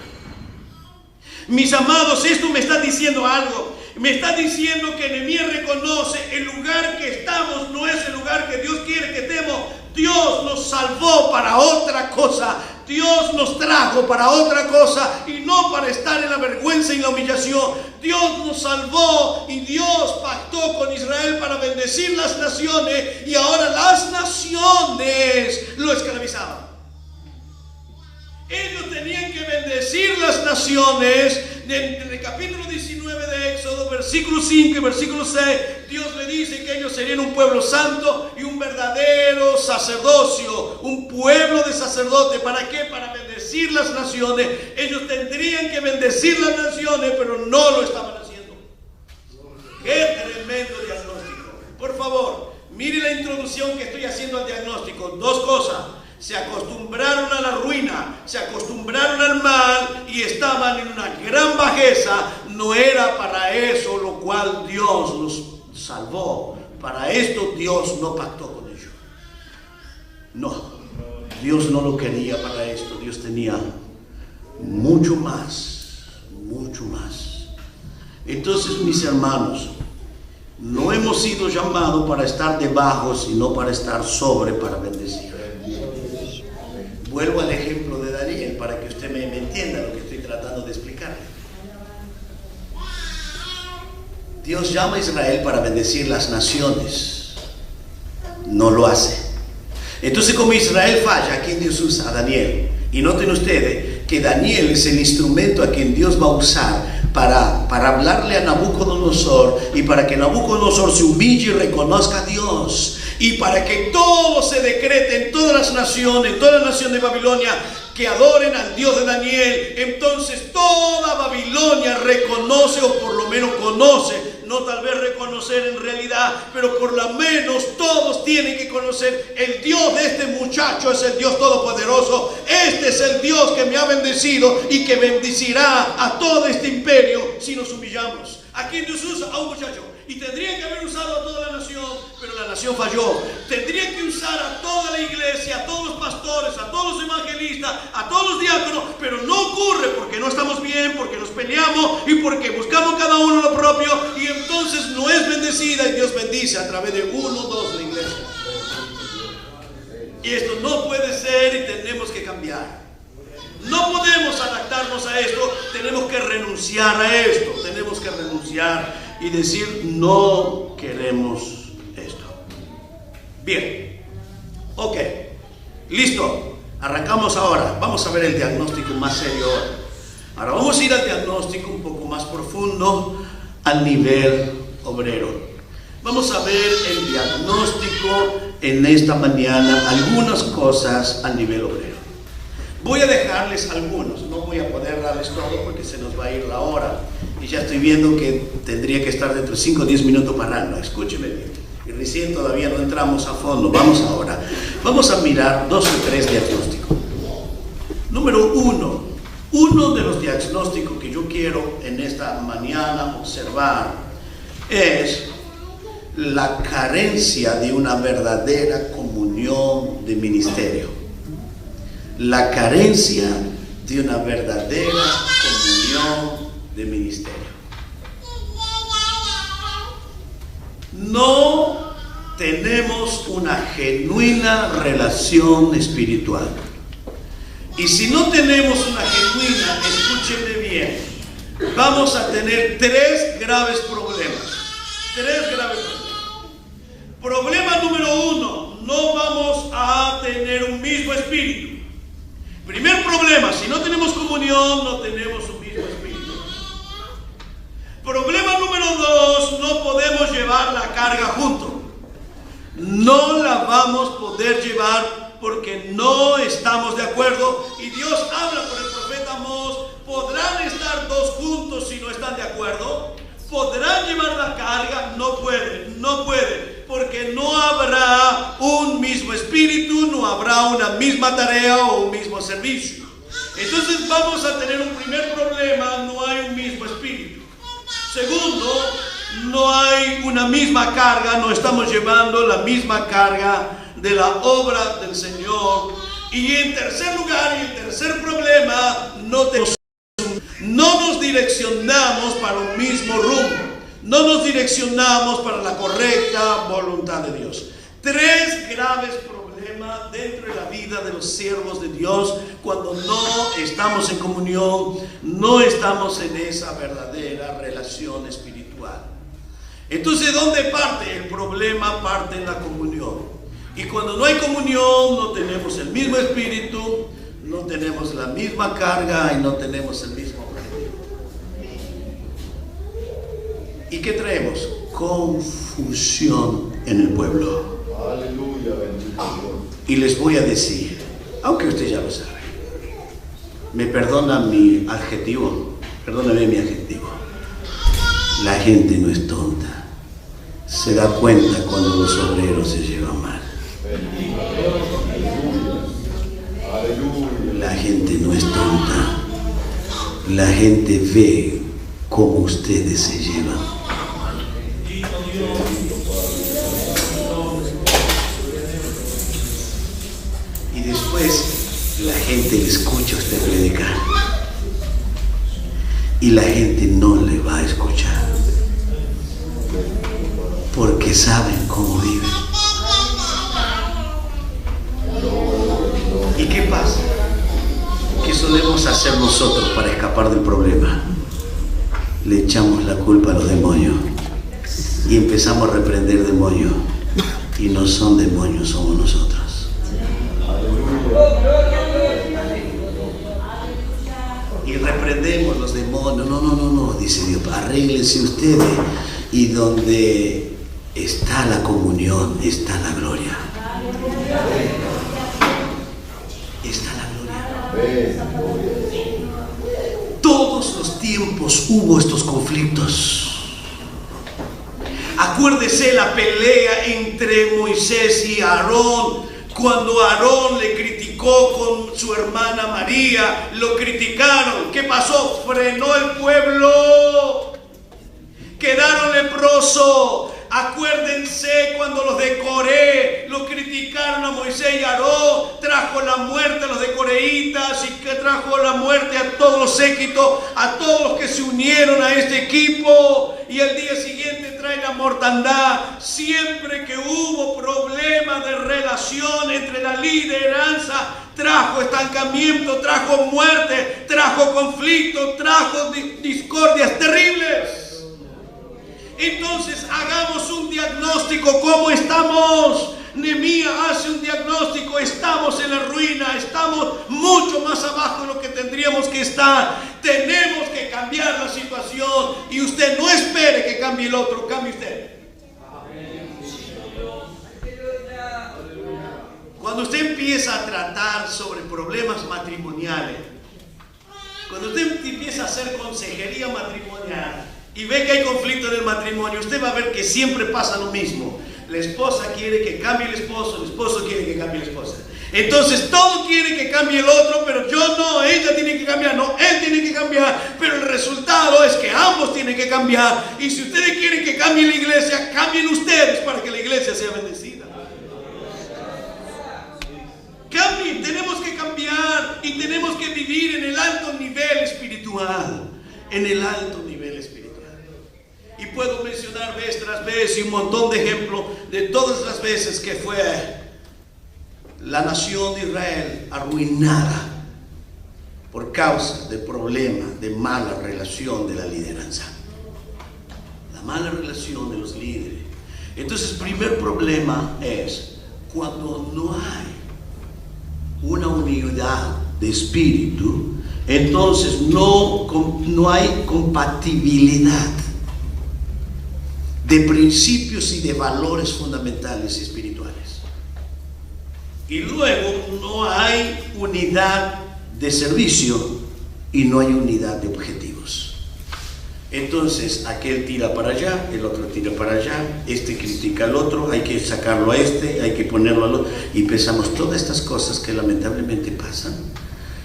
Mis amados, esto me está diciendo algo. Me está diciendo que Nehemías reconoce el lugar que estamos no es el lugar que Dios quiere que estemos. Dios nos salvó para otra cosa. Dios nos trajo para otra cosa y no para estar en la vergüenza y la humillación. Dios nos salvó y Dios pactó con Israel para bendecir las naciones, y ahora las naciones lo esclavizaban. Ellos tenían que bendecir las naciones. En el capítulo 19 de Éxodo, versículo 5 y versículo 6, Dios le dice que ellos serían un pueblo santo y un verdadero sacerdocio, un pueblo de sacerdotes. ¿Para qué? Para bendecir las naciones. Ellos tendrían que bendecir las naciones, pero no lo estaban haciendo. ¡Qué tremendo diagnóstico! Por favor, mire la introducción que estoy haciendo al diagnóstico. Dos cosas. Se acostumbraron a la ruina, se acostumbraron al mal y estaban en una gran bajeza. No era para eso lo cual Dios los salvó. Para esto Dios no pactó con ellos. No, Dios no lo quería para esto. Dios tenía mucho más, mucho más. Entonces, mis hermanos, no hemos sido llamados para estar debajo, sino para estar sobre, para bendecir. Vuelvo al ejemplo de Daniel para que usted me entienda lo que estoy tratando de explicarle. Dios llama a Israel para bendecir las naciones. No lo hace. Entonces, como Israel falla, ¿a quién Dios usa? A Daniel. Y noten ustedes que Daniel es el instrumento a quien Dios va a usar para hablarle a Nabucodonosor, y para que Nabucodonosor se humille y reconozca a Dios, y para que todo se decrete en todas las naciones, en toda la nación de Babilonia, que adoren al Dios de Daniel. Entonces toda Babilonia reconoce, o por lo menos conoce, no tal vez reconocer en realidad, pero por lo menos todos tienen que conocer: el Dios de este muchacho es el Dios todopoderoso. Este es el Dios que me ha bendecido y que bendecirá a todo este imperio si nos humillamos. ¿A quién Dios usa? A un muchacho. Y tendrían que haber usado a toda la nación, pero la nación falló. Tendrían que usar a toda la iglesia, a todos los pastores, a todos los evangelistas, a todos los diáconos, pero no ocurre porque no estamos bien, porque nos peleamos y porque buscamos cada uno lo propio, y entonces no es bendecida, y Dios bendice a través de uno o dos de la iglesia. Y esto no puede ser y tenemos que cambiar. No podemos adaptarnos a esto, tenemos que renunciar a esto, tenemos que renunciar y decir: no queremos esto. Bien, ok, listo, arrancamos ahora. Vamos a ver el diagnóstico más serio ahora. Ahora vamos a ir al diagnóstico un poco más profundo, al nivel obrero. Vamos a ver el diagnóstico en esta mañana, algunas cosas al nivel obrero. Voy a dejarles algunos, no voy a poder darles todo porque se nos va a ir la hora. Y ya estoy viendo que tendría que estar dentro de 5 o 10 minutos parando. Escúcheme bien. Y recién todavía no entramos a fondo. Vamos ahora. Vamos a mirar 2 o 3 diagnósticos. Número 1. Uno de los diagnósticos que yo quiero en esta mañana observar es la carencia de una verdadera comunión de ministerio. La carencia de una verdadera comunión de ministerio. No tenemos una genuina relación espiritual. Y si no tenemos una genuina, escúchenme bien, vamos a tener 3 graves problemas. 3 graves problemas. Problema número 1, no vamos a tener un mismo espíritu. Primer problema, si no tenemos comunión, no tenemos un mismo espíritu. Problema número 2, no podemos llevar la carga juntos. No la vamos a poder llevar porque no estamos de acuerdo. Y Dios habla por el profeta Amós: ¿podrán estar 2 juntos si no están de acuerdo? ¿Podrán llevar la carga? No pueden, no pueden. porque no habrá un mismo espíritu, no habrá una misma tarea o un mismo servicio. Entonces vamos a tener un primer problema: no hay un mismo espíritu. Segundo, no hay una misma carga, no estamos llevando la misma carga de la obra del Señor. Y en tercer lugar, y el tercer problema, no nos direccionamos para un mismo rumbo, no nos direccionamos para la correcta voluntad de Dios. Tres graves problemas dentro de la vida de los siervos de Dios cuando no estamos en comunión, no estamos en esa verdadera relación espiritual. Entonces, ¿dónde parte? El problema parte en la comunión. Y cuando no hay comunión, no tenemos el mismo espíritu, no tenemos la misma carga y no tenemos el mismo objetivo. ¿Y qué traemos? Confusión en el pueblo. Aleluya, bendito. Y les voy a decir, aunque usted ya lo sabe, me perdona mi adjetivo, perdóname mi adjetivo. La gente no es tonta, se da cuenta cuando los obreros se llevan mal. La gente no es tonta, la gente ve cómo ustedes se llevan. Y después la gente le escucha a usted predicar y la gente no le va a escuchar porque saben cómo viven. ¿Y qué pasa? ¿Qué solemos hacer nosotros para escapar del problema? Le echamos la culpa a los demonios y empezamos a reprender demonios, y no son demonios, somos nosotros. Y reprendemos los demonios. No, dice Dios, arréglense ustedes, y donde está la comunión está la gloria. Está la gloria. Todos los tiempos hubo estos conflictos. Acuérdese la pelea entre Moisés y Aarón, cuando Aarón le criticó con su hermana María, lo criticaron. ¿Qué pasó? Frenó el pueblo, quedaron leprosos. Acuérdense cuando los de Coré lo criticaron a Moisés y Aarón, trajo la muerte a los de coreitas y que trajo la muerte a todos los séquitos, a todos los que se unieron a este equipo, y al día siguiente trae la mortandad. Siempre que hubo problemas de relación entre la lideranza, trajo estancamiento, trajo muerte, trajo conflicto, trajo discordias terribles. Entonces hagamos un diagnóstico. ¿Cómo estamos? Nehemías hace un diagnóstico. Estamos en la ruina, estamos mucho más abajo de lo que tendríamos que estar. Tenemos que cambiar la situación, y usted no espere que cambie el otro, cambie usted. Cuando usted empieza a tratar sobre problemas matrimoniales, cuando usted empieza a hacer consejería matrimonial y ve que hay conflicto en el matrimonio, usted va a ver que siempre pasa lo mismo. La esposa quiere que cambie el esposo quiere que cambie la esposa. Entonces todo quiere que cambie el otro, pero yo no, ella tiene que cambiar, no, él tiene que cambiar. Pero el resultado es que ambos tienen que cambiar. Y si ustedes quieren que cambie la iglesia, cambien ustedes para que la iglesia sea bendecida. Cambien, tenemos que cambiar y tenemos que vivir en el alto nivel espiritual. En el alto nivel espiritual. Y puedo mencionar vez tras vez y un montón de ejemplos de todas las veces que fue la nación de Israel arruinada por causa de problemas de mala relación de la lideranza. La mala relación de los líderes. Entonces el primer problema es cuando no hay una unidad de espíritu, entonces no hay compatibilidad de principios y de valores fundamentales y espirituales. Y luego no hay unidad de servicio y no hay unidad de objetivos. Entonces aquel tira para allá, el otro tira para allá, este critica al otro, hay que sacarlo a este, hay que ponerlo al otro, y pensamos todas estas cosas que lamentablemente pasan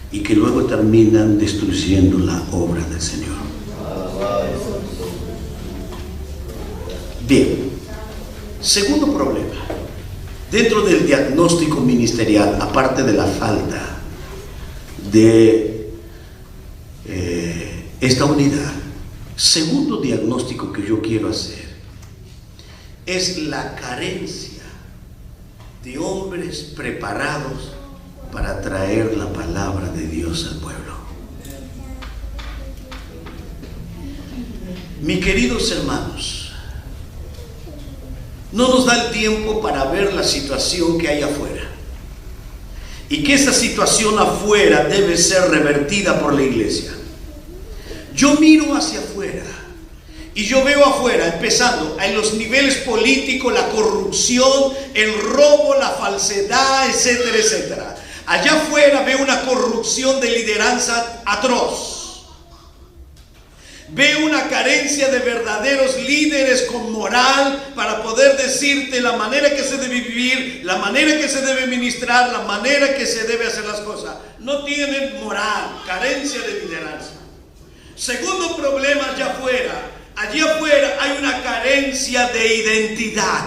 y que luego terminan destruyendo la obra del Señor. Bien, segundo problema, dentro del diagnóstico ministerial, aparte de la falta de esta unidad, segundo diagnóstico que yo quiero hacer es la carencia de hombres preparados para traer la palabra de Dios al pueblo. Mis queridos hermanos, no nos da el tiempo para ver la situación que hay afuera, y que esa situación afuera debe ser revertida por la iglesia. Yo miro hacia afuera y yo veo afuera, empezando en los niveles políticos, la corrupción, el robo, la falsedad, etcétera, etcétera. Allá afuera veo una corrupción de lideranza atroz. Veo una carencia de verdaderos líderes con moral para poder decirte la manera que se debe vivir, la manera que se debe ministrar, la manera que se debe hacer las cosas. No tienen moral, carencia de lideranza. Segundo problema allí afuera hay una carencia de identidad.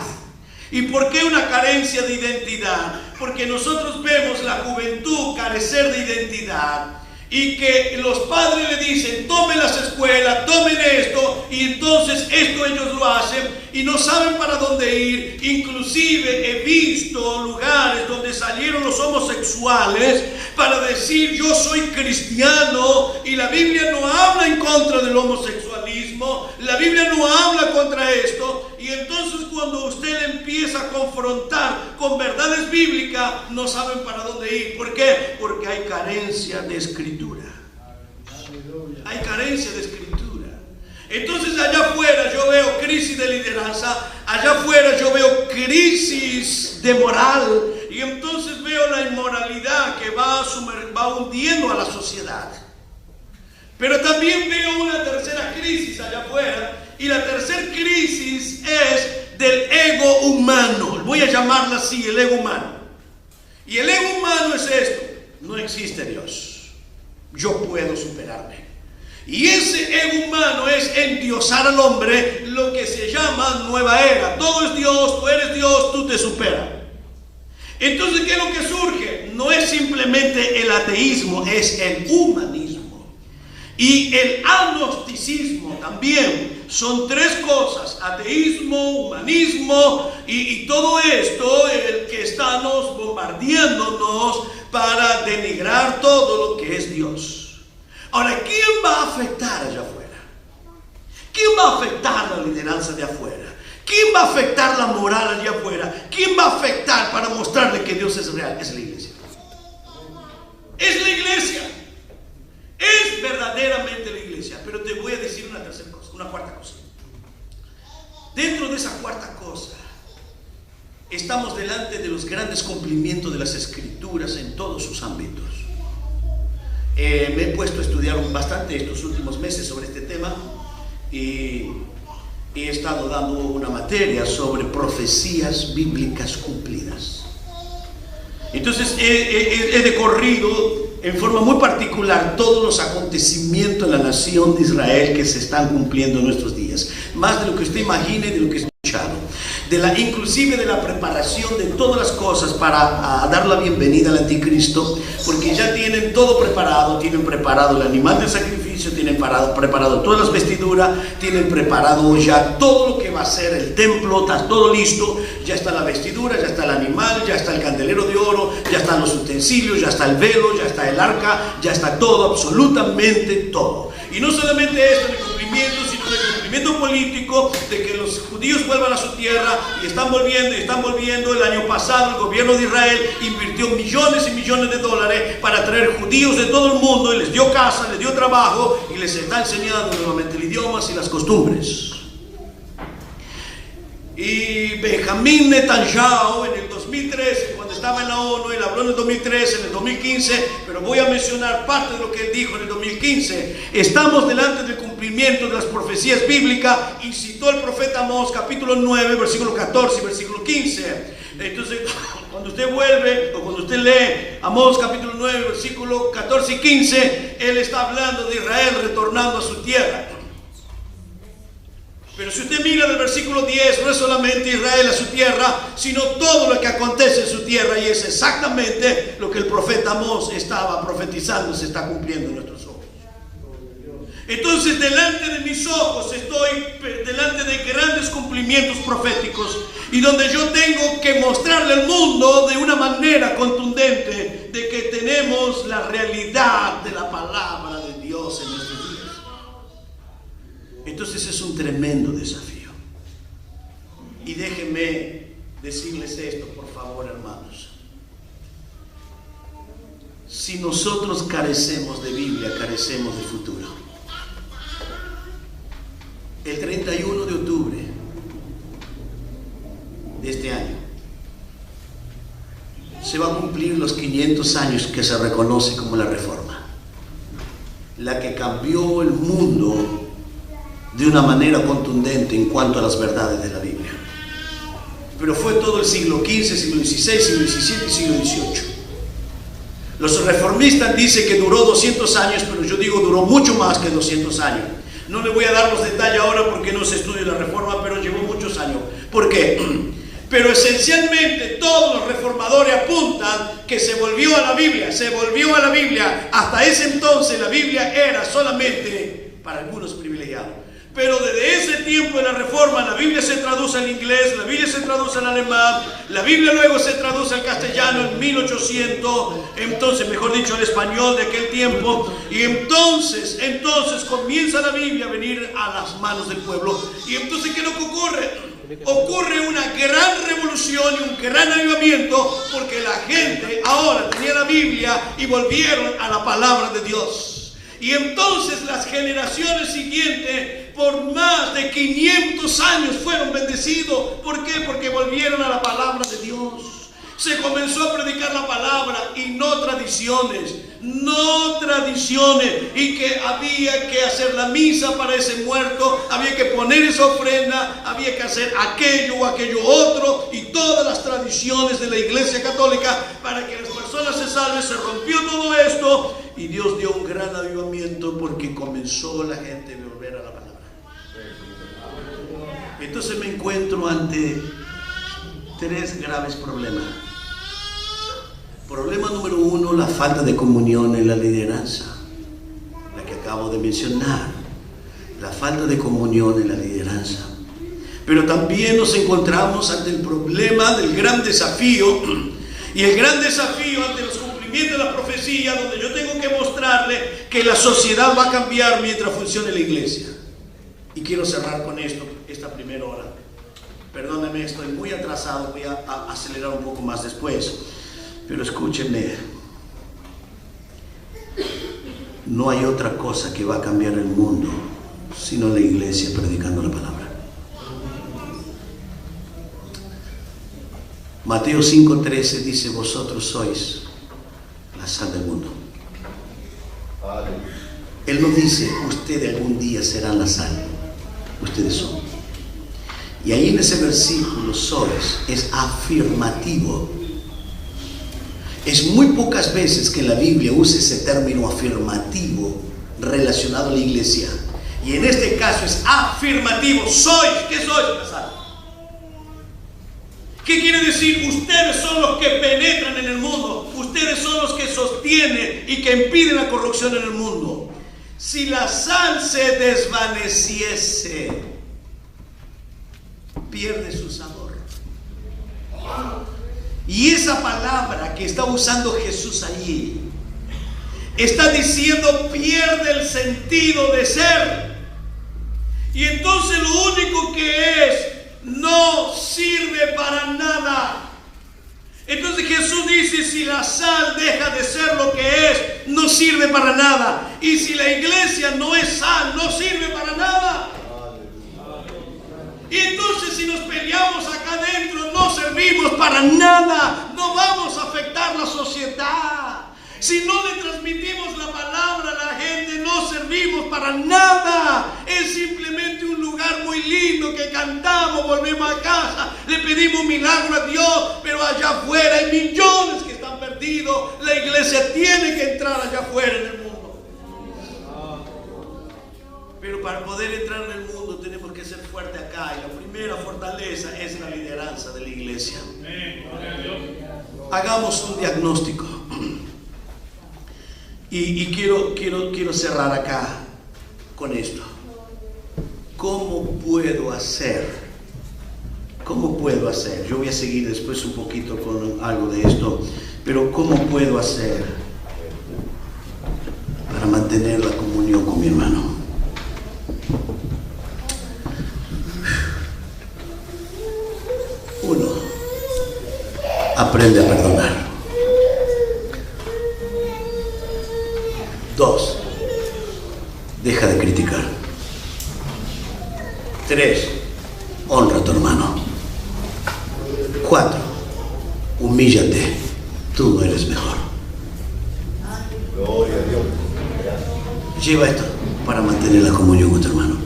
¿Y por qué una carencia de identidad? Porque nosotros vemos la juventud carecer de identidad, y que los padres le dicen: tomen las escuelas, tomen esto, y entonces esto ellos lo hacen y no saben para dónde ir. Inclusive he visto lugares donde salieron los homosexuales para decir: yo soy cristiano, y la Biblia no habla en contra del homosexualismo, la Biblia no habla contra esto. Y entonces cuando usted le empieza a confrontar con verdades bíblicas, no saben para dónde ir. ¿Por qué? Porque hay carencia de escritura. Hay carencia de escritura. Entonces allá afuera yo veo crisis de lideranza, allá afuera yo veo crisis de moral, y entonces veo la inmoralidad que va hundiendo a la sociedad. Pero también veo una tercera crisis allá afuera, y la tercera crisis es del ego humano. Voy a llamarla así, el ego humano. Y el ego humano es esto: no existe Dios, yo puedo superarme. Y ese ego humano es endiosar al hombre, lo que se llama nueva era. Todo es Dios, tú eres Dios, tú te superas. Entonces, ¿qué es lo que surge? No es simplemente el ateísmo, es el humanismo. Y el agnosticismo también. Son tres cosas: ateísmo, humanismo y todo esto, el que estamos bombardeándonos para denigrar todo lo que es Dios. Ahora, ¿quién va a afectar allá afuera? ¿Quién va a afectar la lideranza de afuera? ¿Quién va a afectar la moral allá afuera? ¿Quién va a afectar para mostrarle que Dios es real? Es la iglesia. Es la iglesia. Es verdaderamente la iglesia. Pero te voy a decir una tercera cosa, una cuarta cosa. Dentro de esa cuarta cosa, estamos delante de los grandes cumplimientos de las escrituras en todos sus ámbitos. Me he puesto a estudiar bastante estos últimos meses sobre este tema, y he estado dando una materia sobre profecías bíblicas cumplidas. Entonces he decorrido en forma muy particular todos los acontecimientos en la nación de Israel que se están cumpliendo en nuestros días, más de lo que usted imagine, de lo que he escuchado, inclusive de la preparación de todas las cosas para dar la bienvenida al anticristo, porque ya tienen todo preparado. Tienen preparado el animal del sacrificio, tienen preparado todas las vestiduras, tienen preparado ya todo lo que va a ser el templo, está todo listo. Ya está la vestidura, ya está el animal, ya está el candelero de oro, ya están los utensilios, ya está el velo, ya está el arca, ya está todo, absolutamente todo. Y no solamente esto de cumplimiento, sino de cumplimiento político, de que los judíos vuelvan a su tierra, y están volviendo. El año pasado el gobierno de Israel invirtió millones y millones de dólares para traer judíos de todo el mundo, y les dio casa, les dio trabajo, y les está enseñando nuevamente el idioma y las costumbres. Y Benjamín Netanyahu en el 2013, cuando estaba en la ONU, él habló en el 2013, en el 2015, pero voy a mencionar parte de lo que él dijo en el 2015. Estamos delante del cumplimiento de las profecías bíblicas, y citó el profeta Amós, capítulo 9, versículo 14 y versículo 15. Entonces, cuando usted vuelve, o cuando usted lee Amós capítulo 9, versículo 14 y 15, él está hablando de Israel retornando a su tierra. Pero si usted mira del versículo 10, no es solamente Israel a su tierra, sino todo lo que acontece en su tierra, y es exactamente lo que el profeta Amós estaba profetizando, se está cumpliendo en nuestros ojos. Entonces, delante de mis ojos estoy delante de grandes cumplimientos proféticos, y donde yo tengo que mostrarle al mundo de una manera contundente de que tenemos la realidad de la palabra de Dios en nuestros días. Entonces es un tremendo desafío. Y déjenme decirles esto, por favor, hermanos. Si nosotros carecemos de Biblia, carecemos de futuro. El 31 de octubre de este año se va a cumplir los 500 años que se reconoce como la Reforma, la que cambió el mundo de una manera contundente en cuanto a las verdades de la Biblia. Pero fue todo el siglo XV, siglo XVI, siglo XVII y siglo XVIII. Los reformistas dicen que duró 200 años, pero yo digo duró mucho más que 200 años. No le voy a dar los detalles ahora porque no se estudia la Reforma, pero llevó muchos años. ¿Por qué? Pero esencialmente todos los reformadores apuntan que se volvió a la Biblia, Hasta ese entonces la Biblia era solamente para algunos privilegiados. Pero desde ese tiempo de la Reforma, la Biblia se traduce al inglés, la Biblia se traduce al alemán, la Biblia luego se traduce al castellano en 1800, entonces, mejor dicho, al español de aquel tiempo. Y entonces comienza la Biblia a venir a las manos del pueblo. Y entonces, ¿qué es lo que ocurre? Ocurre una gran revolución y un gran avivamiento, porque la gente ahora tenía la Biblia y volvieron a la palabra de Dios. Y entonces las generaciones siguientes, por más de 500 años, fueron bendecidos. ¿Por qué? Porque volvieron a la palabra de Dios. Se comenzó a predicar la palabra y no tradiciones, y que había que hacer la misa para ese muerto, había que poner esa ofrenda, había que hacer aquello o aquello otro, y todas las tradiciones de la Iglesia Católica para que las personas se salven. Se rompió todo esto y Dios dio un gran avivamiento porque comenzó la gente a volver a la palabra. Entonces me encuentro ante tres graves problemas. Problema número uno, la falta de comunión en la lideranza, la que acabo de mencionar, la falta de comunión en la lideranza. Pero también nos encontramos ante el problema del gran desafío, y el gran desafío ante los cumplimientos de la profecía, donde yo tengo que mostrarle que la sociedad va a cambiar mientras funcione la iglesia. Y quiero cerrar con esto, esta primera hora. Perdónenme, estoy muy atrasado, voy a acelerar un poco más después. Pero escúchenme, no hay otra cosa que va a cambiar el mundo sino la iglesia predicando la palabra. Mateo 5:13 dice: vosotros sois la sal del mundo. Él no dice ustedes algún día serán la sal, ustedes son. Y ahí en ese versículo sois es afirmativo. Es muy pocas veces que la Biblia usa ese término afirmativo relacionado a la iglesia. Y en este caso es afirmativo. Sois, ¿qué sois? La sal. ¿Qué quiere decir? Ustedes son los que penetran en el mundo. Ustedes son los que sostienen y que impiden la corrupción en el mundo. Si la sal se desvaneciese, pierde su sabor. Y esa palabra que está usando Jesús allí está diciendo pierde el sentido de ser. Y entonces lo único que es no sirve para nada. Entonces Jesús dice: si la sal deja de ser lo que es, no sirve para nada. Y si la iglesia no es sal, no sirve para nada. Y entonces si nos peleamos acá adentro, no servimos para nada, no vamos a afectar la sociedad. Si no le transmitimos la palabra a la gente, no servimos para nada. Es simplemente un lugar muy lindo que cantamos, volvemos a casa, le pedimos milagro a Dios, pero allá afuera hay millones que están perdidos. La iglesia tiene que entrar allá afuera en el mundo. Pero para poder entrar en el mundo tenemos que ser fuertes acá. Y la primera fortaleza es la lideranza de la iglesia. Hagamos un diagnóstico. Y quiero cerrar acá con esto. ¿Cómo puedo hacer? ¿Cómo puedo hacer? Yo voy a seguir después un poquito con algo de esto. Pero ¿cómo puedo hacer para mantener la comunión con mi hermano? Uno, aprende a perdonar. 2, deja de criticar. 3, honra a tu hermano. 4, humíllate. Tú eres mejor. Gloria a Dios. Lleva esto para mantener la comunión con tu hermano.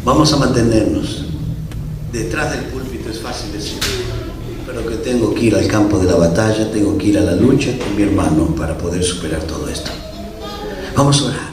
Vamos a mantenernos. Detrás del púlpito es fácil decir, pero que tengo que ir al campo de la batalla, tengo que ir a la lucha con mi hermano para poder superar todo esto. Vamos a orar.